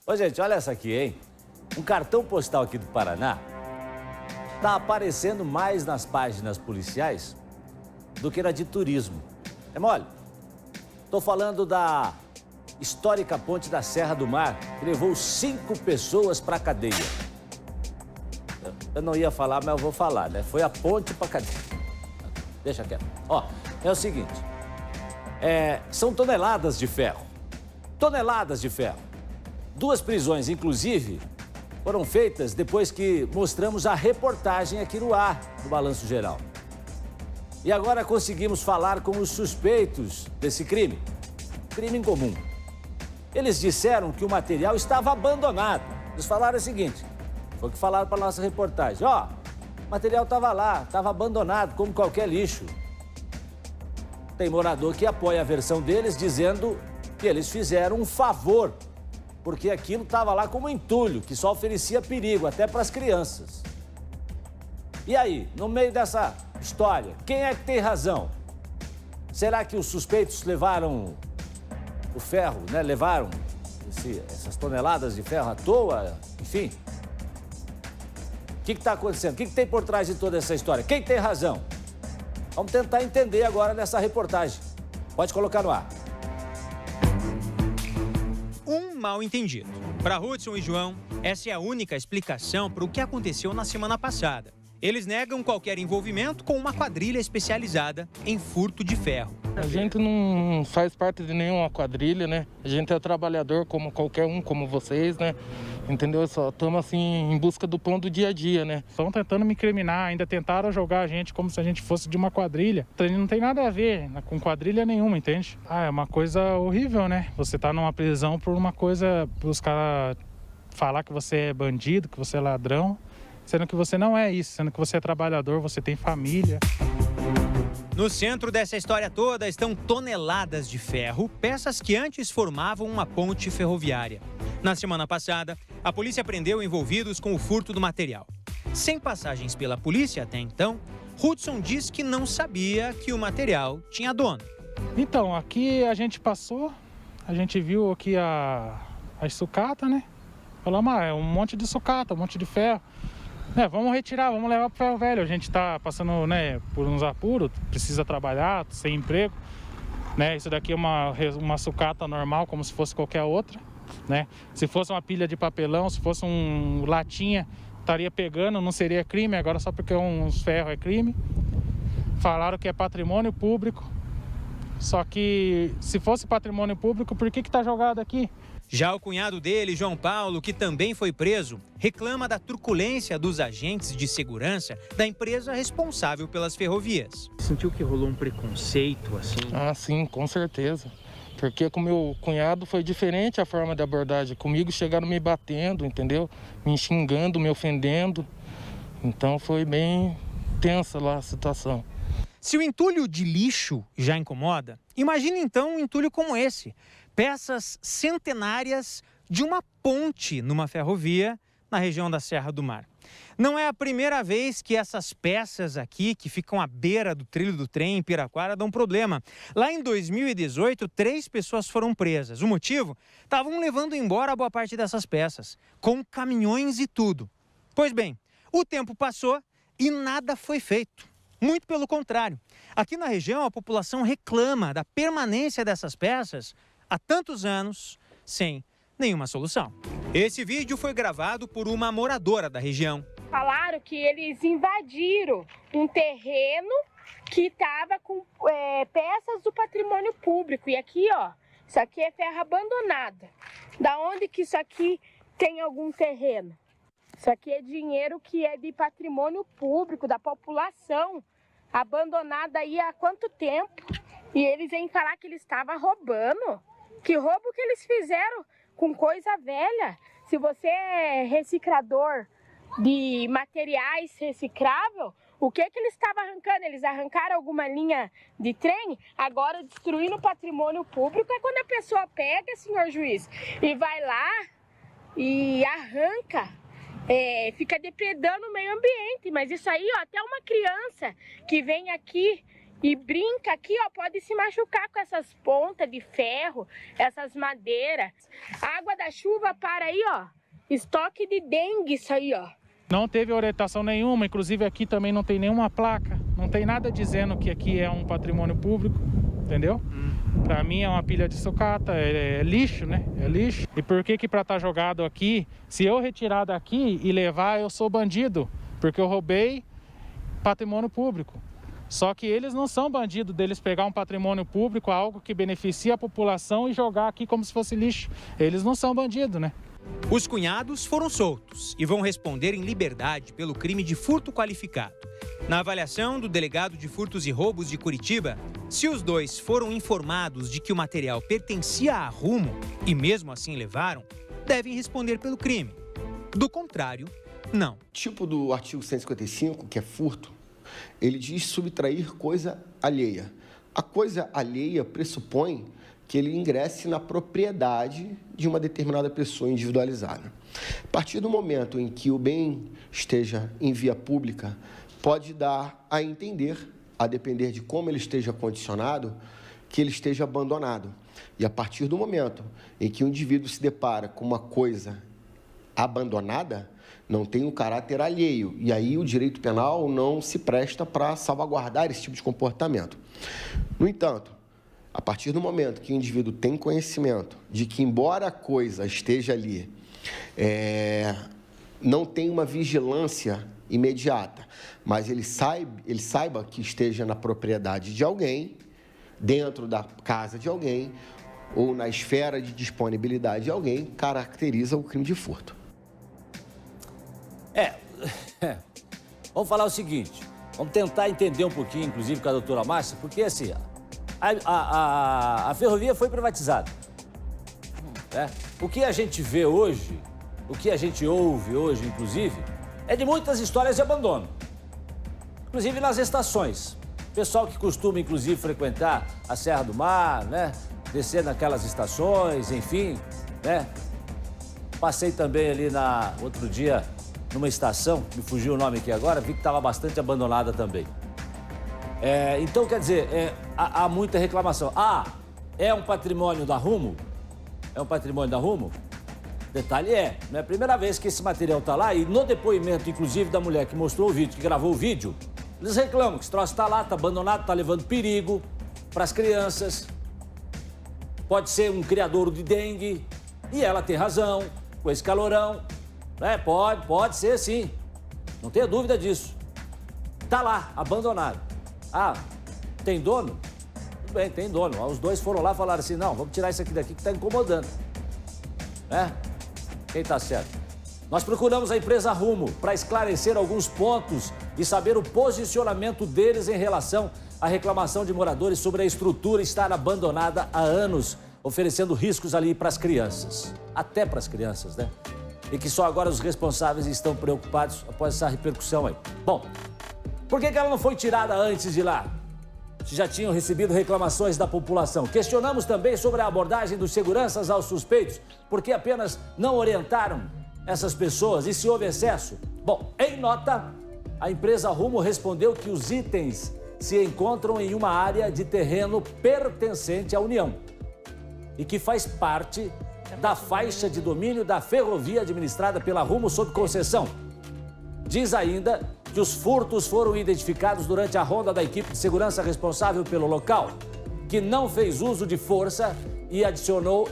Ô, gente, olha essa aqui, hein? Um cartão postal aqui do Paraná tá aparecendo mais nas páginas policiais do que na de turismo. É mole? Tô falando da histórica ponte da Serra do Mar, que levou 5 pessoas pra cadeia. Eu não ia falar, mas eu vou falar, né? Foi a ponte pra cadeia. Deixa quieto. Ó, é o seguinte. São toneladas de ferro. Toneladas de ferro. 2 prisões, inclusive, foram feitas depois que mostramos a reportagem aqui no ar do Balanço Geral. E agora conseguimos falar com os suspeitos desse crime. Crime incomum. Eles disseram que o material estava abandonado. Eles falaram o seguinte, foi o que falaram para a nossa reportagem. Ó, o material estava lá, estava abandonado, como qualquer lixo. Tem morador que apoia a versão deles, dizendo que eles fizeram um favor, porque aquilo estava lá como entulho, que só oferecia perigo, até para as crianças. E aí, no meio dessa história, quem é que tem razão? Será que os suspeitos levaram o ferro, né? Levaram essas toneladas de ferro à toa? Enfim. O que está acontecendo? O que tem por trás de toda essa história? Quem tem razão? Vamos tentar entender agora nessa reportagem. Pode colocar no ar. Um mal-entendido. Para Hudson e João, essa é a única explicação para o que aconteceu na semana passada. Eles negam qualquer envolvimento com uma quadrilha especializada em furto de ferro. A gente não faz parte de nenhuma quadrilha, né? A gente é trabalhador como qualquer um, como vocês, né? Entendeu? Só estamos assim em busca do pão do dia a dia, né? Estão tentando me incriminar, ainda tentaram jogar a gente como se a gente fosse de uma quadrilha. Não tem nada a ver com quadrilha nenhuma, entende? É uma coisa horrível, né? Você tá numa prisão por uma coisa, os caras falar que você é bandido, que você é ladrão, sendo que você não é isso, sendo que você é trabalhador, você tem família. No centro dessa história toda estão toneladas de ferro, peças que antes formavam uma ponte ferroviária. Na semana passada, a polícia prendeu envolvidos com o furto do material. Sem passagens pela polícia até então, Hudson diz que não sabia que o material tinha dono. Então, aqui a gente passou, a gente viu aqui as sucatas, né? Falamos, é um monte de sucata, um monte de ferro. Vamos retirar, vamos levar para o ferro velho. A gente está passando, né, por uns apuros, precisa trabalhar, sem emprego. Né? Isso daqui é uma sucata normal, como se fosse qualquer outra. Né? Se fosse uma pilha de papelão, se fosse um latinha, estaria pegando, não seria crime. Agora só porque uns ferros é crime. Falaram que é patrimônio público. Só que se fosse patrimônio público, por que está jogado aqui? Já o cunhado dele, João Paulo, que também foi preso, reclama da truculência dos agentes de segurança da empresa responsável pelas ferrovias. Sentiu que rolou um preconceito assim? Ah, sim, com certeza. Porque com meu cunhado foi diferente a forma de abordagem. Comigo chegaram me batendo, entendeu? Me xingando, me ofendendo. Então foi bem tensa lá a situação. Se o entulho de lixo já incomoda, imagine então um entulho como esse. Peças centenárias de uma ponte numa ferrovia na região da Serra do Mar. Não é a primeira vez que essas peças aqui, que ficam à beira do trilho do trem em Piraquara, dão problema. Lá em 2018, 3 pessoas foram presas. O motivo? Estavam levando embora boa parte dessas peças, com caminhões e tudo. Pois bem, o tempo passou e nada foi feito. Muito pelo contrário. Aqui na região, a população reclama da permanência dessas peças há tantos anos, sem nenhuma solução. Esse vídeo foi gravado por uma moradora da região. Falaram que eles invadiram um terreno que estava com peças do patrimônio público. E aqui, ó, isso aqui é ferro abandonado. Da onde que isso aqui tem algum terreno? Isso aqui é dinheiro que é de patrimônio público, da população, abandonada aí há quanto tempo? E eles vêm falar que eles estavam roubando. Que roubo que eles fizeram com coisa velha? Se você é reciclador de materiais recicláveis, o que eles estavam arrancando? Eles arrancaram alguma linha de trem? Agora destruindo o patrimônio público é quando a pessoa pega, senhor juiz, e vai lá e arranca, fica depredando o meio ambiente. Mas isso aí, ó, até uma criança que vem aqui e brinca aqui, ó, pode se machucar com essas pontas de ferro, essas madeiras. A água da chuva para aí, ó, estoque de dengue isso aí, ó. Não teve orientação nenhuma, inclusive aqui também não tem nenhuma placa, não tem nada dizendo que aqui é um patrimônio público, entendeu? Para mim é uma pilha de sucata, é lixo, né? É lixo. E por que para estar jogado aqui, se eu retirar daqui e levar, eu sou bandido, porque eu roubei patrimônio público. Só que eles não são bandidos deles pegar um patrimônio público, algo que beneficia a população e jogar aqui como se fosse lixo. Eles não são bandidos, né? Os cunhados foram soltos e vão responder em liberdade pelo crime de furto qualificado. Na avaliação do delegado de furtos e roubos de Curitiba, se os dois foram informados de que o material pertencia à Rumo e mesmo assim levaram, devem responder pelo crime. Do contrário, não. Tipo do artigo 155, que é furto, ele diz subtrair coisa alheia. A coisa alheia pressupõe que ele ingresse na propriedade de uma determinada pessoa individualizada. A partir do momento em que o bem esteja em via pública, pode dar a entender, a depender de como ele esteja condicionado, que ele esteja abandonado. E a partir do momento em que o indivíduo se depara com uma coisa abandonada, não tem um caráter alheio. E aí o direito penal não se presta para salvaguardar esse tipo de comportamento. No entanto, a partir do momento que o indivíduo tem conhecimento de que, embora a coisa esteja ali, não tem uma vigilância imediata, mas ele saiba que esteja na propriedade de alguém, dentro da casa de alguém, ou na esfera de disponibilidade de alguém, caracteriza o crime de furto. Vamos falar o seguinte, vamos tentar entender um pouquinho, inclusive, com a doutora Márcia, porque assim, a ferrovia foi privatizada. O que a gente vê hoje, o que a gente ouve hoje, inclusive, é de muitas histórias de abandono. Inclusive nas estações. Pessoal que costuma, inclusive, frequentar a Serra do Mar, né? Descer naquelas estações, enfim, né? Passei também ali outro dia numa estação, me fugiu o nome aqui agora, vi que estava bastante abandonada também. Então, quer dizer, há muita reclamação. É um patrimônio da Rumo? É um patrimônio da Rumo? Detalhe não é a primeira vez que esse material está lá e no depoimento, inclusive, da mulher que mostrou o vídeo, que gravou o vídeo, eles reclamam que esse troço está lá, está abandonado, está levando perigo para as crianças. Pode ser um criadouro de dengue e ela tem razão, com esse calorão. Pode ser sim, não tenha dúvida disso. Está lá, abandonado. Tem dono? Tudo bem, tem dono. Os dois foram lá e falaram assim, não, vamos tirar isso aqui daqui que está incomodando. Quem está certo? Nós procuramos a empresa Rumo para esclarecer alguns pontos e saber o posicionamento deles em relação à reclamação de moradores sobre a estrutura estar abandonada há anos, oferecendo riscos ali para as crianças. Até para as crianças, né? E que só agora os responsáveis estão preocupados após essa repercussão aí. Bom, por que ela não foi tirada antes de lá? Se já tinham recebido reclamações da população. Questionamos também sobre a abordagem dos seguranças aos suspeitos, porque apenas não orientaram essas pessoas e se houve excesso. Bom, em nota, a empresa Rumo respondeu que os itens se encontram em uma área de terreno pertencente à União e que faz parte da faixa de domínio da ferrovia administrada pela Rumo sob concessão. Diz ainda que os furtos foram identificados durante a ronda da equipe de segurança responsável pelo local, que não fez uso de força e acionou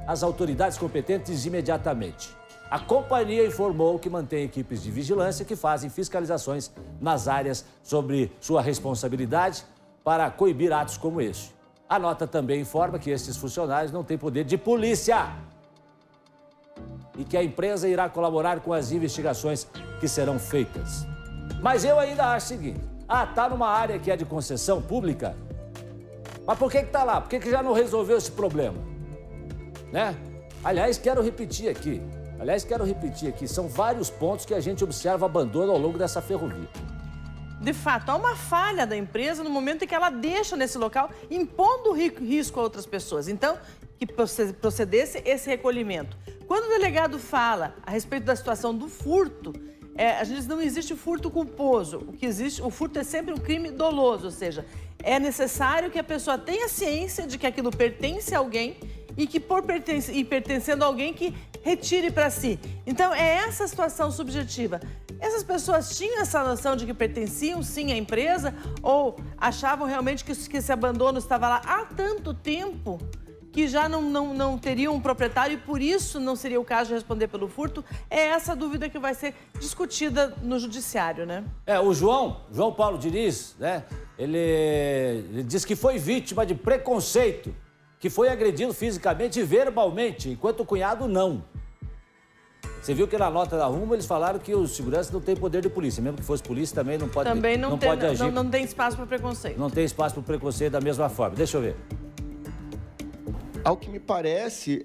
as autoridades competentes imediatamente. A companhia informou que mantém equipes de vigilância que fazem fiscalizações nas áreas sobre sua responsabilidade para coibir atos como este. A nota também informa que esses funcionários não têm poder de polícia e que a empresa irá colaborar com as investigações que serão feitas. Mas eu ainda acho o seguinte, tá numa área que é de concessão pública, mas por que tá lá? Por que já não resolveu esse problema? Né? Aliás, quero repetir aqui, são vários pontos que a gente observa abandono ao longo dessa ferrovia. De fato, há uma falha da empresa no momento em que ela deixa nesse local, impondo risco a outras pessoas. Então, que procedesse esse recolhimento. Quando o delegado fala a respeito da situação do furto, a gente diz, não existe furto culposo. O que existe, o furto é sempre um crime doloso, ou seja, é necessário que a pessoa tenha ciência de que aquilo pertence a alguém e que pertencendo a alguém que retire para si. Então, é essa situação subjetiva. Essas pessoas tinham essa noção de que pertenciam sim à empresa ou achavam realmente que esse abandono estava lá há tanto tempo que já não teriam um proprietário e por isso não seria o caso de responder pelo furto? É essa dúvida que vai ser discutida no judiciário, né? O João Paulo Diniz, né? Ele diz que foi vítima de preconceito, que foi agredido fisicamente e verbalmente, enquanto o cunhado não. Você viu que na nota da Rumo eles falaram que os seguranças não têm poder de polícia, mesmo que fosse polícia também não pode também não tem, pode agir. Não tem espaço para preconceito. Não tem espaço para preconceito da mesma forma. Deixa eu ver. Ao que me parece,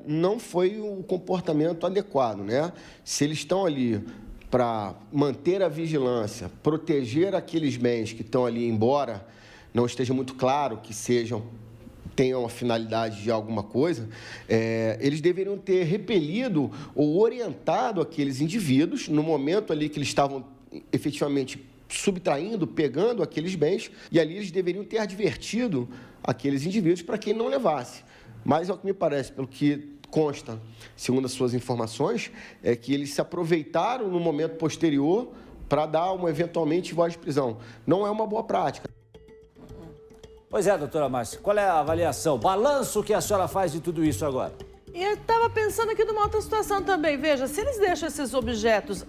não foi um comportamento adequado, né? Se eles estão ali para manter a vigilância, proteger aqueles bens que estão ali, embora não esteja muito claro que tenham a finalidade de alguma coisa, eles deveriam ter repelido ou orientado aqueles indivíduos no momento ali que eles estavam efetivamente subtraindo, pegando aqueles bens, e ali eles deveriam ter advertido aqueles indivíduos para que não levasse. Mas, ao que me parece, pelo que consta, segundo as suas informações, é que eles se aproveitaram no momento posterior para dar eventualmente voz de prisão. Não é uma boa prática. Pois é, doutora Márcia, qual é a avaliação, balanço que a senhora faz de tudo isso agora? E eu estava pensando aqui numa outra situação também. Veja, se eles deixam esses objetos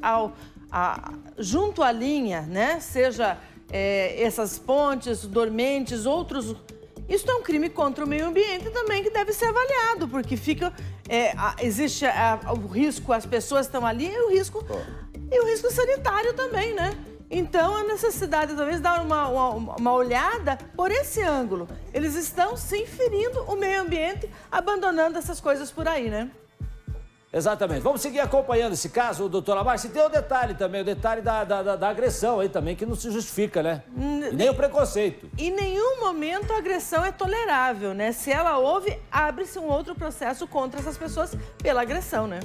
junto à linha, né? Seja essas pontes, dormentes, outros... Isso é um crime contra o meio ambiente também que deve ser avaliado, porque existe o risco, as pessoas estão ali e o risco sanitário também, né? Então, a necessidade, talvez, dar uma olhada por esse ângulo. Eles estão, sim, ferindo o meio ambiente, abandonando essas coisas por aí, né? Exatamente. Vamos seguir acompanhando esse caso, doutora Márcia. E tem o detalhe também, o detalhe da agressão aí também, que não se justifica, né? E nem o preconceito. Em nenhum momento a agressão é tolerável, né? Se ela houve, abre-se um outro processo contra essas pessoas pela agressão, né?